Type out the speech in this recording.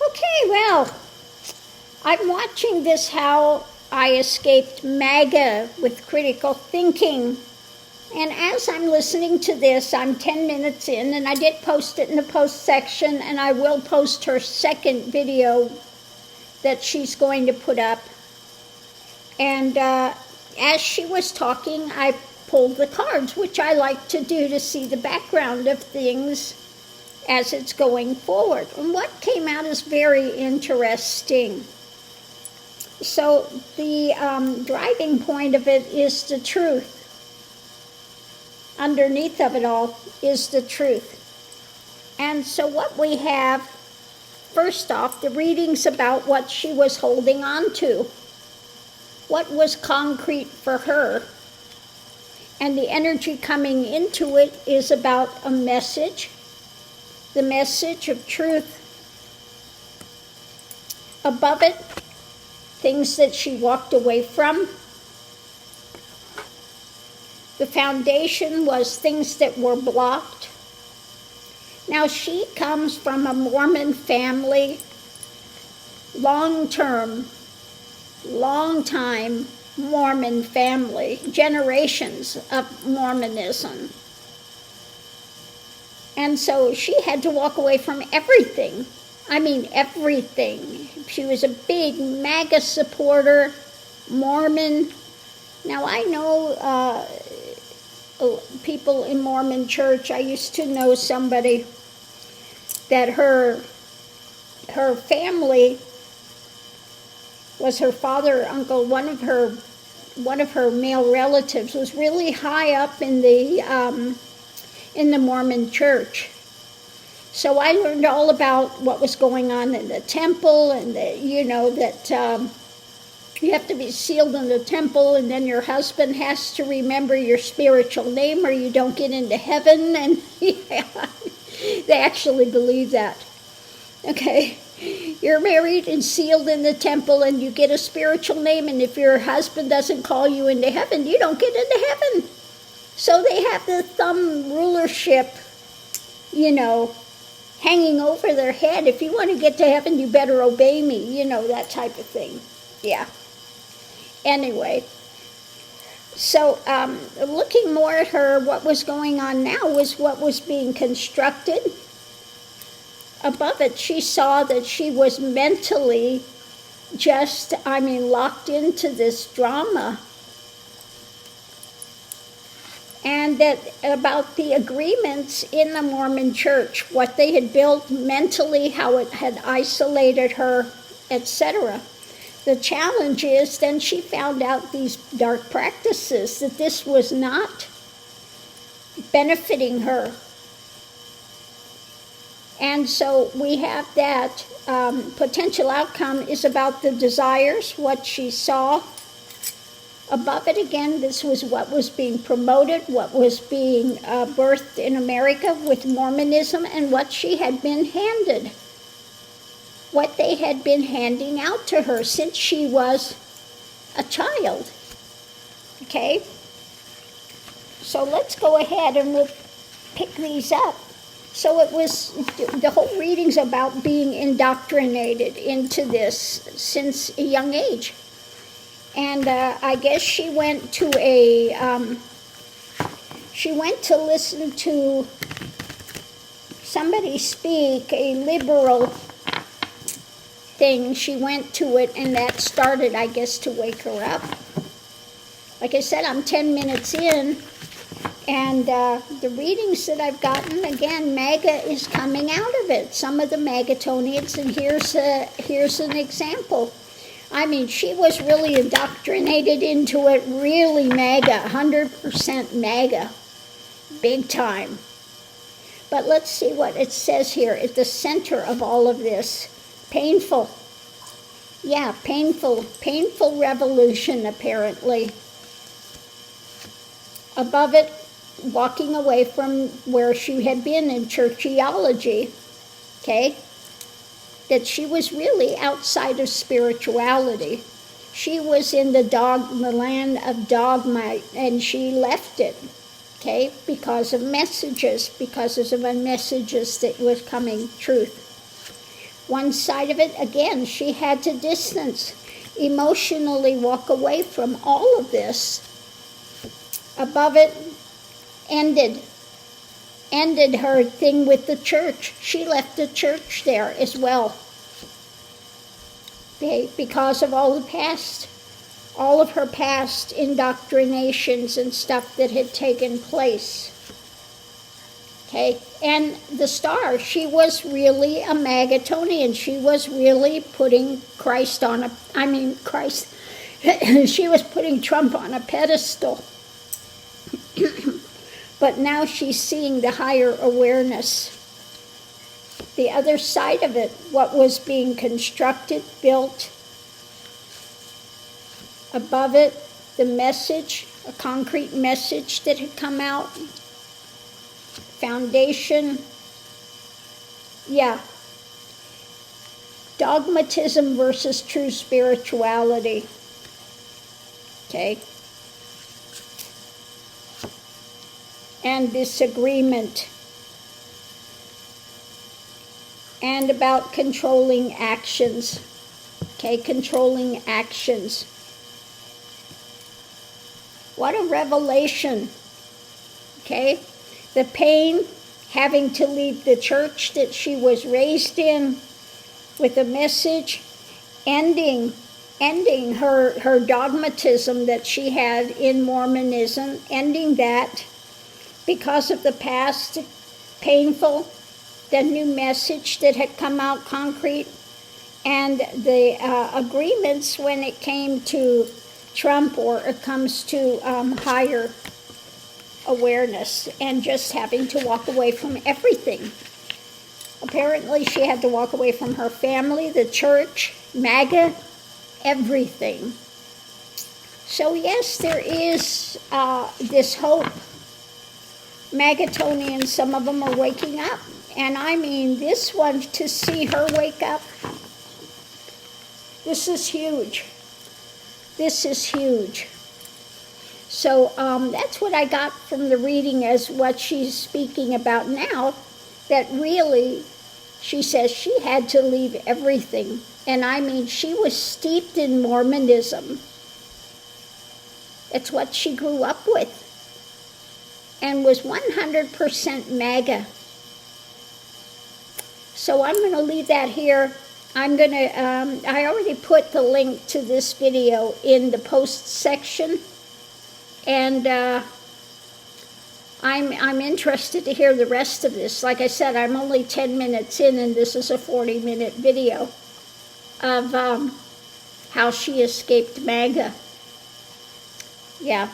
Okay, well, I'm watching this How I Escaped MAGA with critical thinking. And as I'm listening to this, I'm 10 minutes in, and I did post it in the post section, and I will post her second video that she's going to put up. And as she was talking, I pulled the cards, which I like to do to see the background of things as it's going forward. And what came out is very interesting. So the driving point of it is the truth. Underneath of it all is the truth. And so what we have, first off, the readings about what she was holding on to. What was concrete for her. And the energy coming into it is about a message. The message of truth. Above it, things that she walked away from. The foundation was things that were blocked. Now she comes from a Mormon family, long time Mormon family, generations of Mormonism. And so she had to walk away from everything. I mean, everything. She was a big MAGA supporter, Mormon. Now, I know people in Mormon church. I used to know somebody that her family was her father, uncle, one of her male relatives was really high up in the Mormon church. So I learned all about what was going on in the temple, and that you have to be sealed in the temple, and then your husband has to remember your spiritual name or you don't get into heaven. And they actually believe that. Okay, you're married and sealed in the temple, and you get a spiritual name, and if your husband doesn't call you into heaven, you don't get into heaven. So they have the thumb rulership, hanging over their head. If you want to get to heaven, you better obey me, that type of thing. Yeah. Anyway, so looking more at her, what was going on now was what was being constructed. Above it, she saw that she was mentally locked into this drama. And that about the agreements in the Mormon church, what they had built mentally, how it had isolated her, etc. The challenge is then she found out these dark practices, that this was not benefiting her. And so we have that potential outcome is about the desires, what she saw. Above it again, this was what was being promoted, what was being birthed in America with Mormonism, and what she had been handed. What they had been handing out to her since she was a child. Okay? So let's go ahead and we'll pick these up. So it was, the whole reading's about being indoctrinated into this since a young age. And I guess she went to listen to somebody speak, a liberal thing. She went to it, and that started, I guess, to wake her up. Like I said, I'm 10 minutes in, and the readings that I've gotten, again, MAGA is coming out of it. Some of the Magatonians, and here's an example. I mean, she was really indoctrinated into it, really MAGA, 100% MAGA, big time. But let's see what it says here at the center of all of this. Painful. Yeah, painful revolution, apparently. Above it, walking away from where she had been in churchiology, okay? That she was really outside of spirituality. She was in the land of dogma, and she left it, okay, because of messages that was coming truth. One side of it, again, she had to distance, emotionally walk away from all of this. Above it, ended her thing with the church. She left the church there as well. Okay, because of all of her past indoctrinations and stuff that had taken place. Okay, and the star, she was really a Magatonian. She was really putting she was putting Trump on a pedestal. But now she's seeing the higher awareness. The other side of it, what was being constructed, built. Above it, the message, a concrete message that had come out. Foundation. Yeah. Dogmatism versus true spirituality. Okay. And disagreement. And about controlling actions. Okay, controlling actions. What a revelation. Okay, the pain, having to leave the church that she was raised in with a message, ending her dogmatism that she had in Mormonism, ending that because of the past, painful, the new message that had come out concrete, and the agreements when it came to Trump, or it comes to higher awareness, and just having to walk away from everything. Apparently she had to walk away from her family, the church, MAGA, everything. So yes, there is this hope. Magatonians, some of them are waking up. And I mean, this one, to see her wake up, this is huge. This is huge. So that's what I got from the reading as what she's speaking about now, that really, she says she had to leave everything. And I mean, she was steeped in Mormonism. It's what she grew up with. And was 100% MAGA. So I'm going to leave that here. I'm going to, I already put the link to this video in the post section. And I'm interested to hear the rest of this. Like I said, I'm only 10 minutes in, and this is a 40-minute video of how she escaped MAGA. Yeah.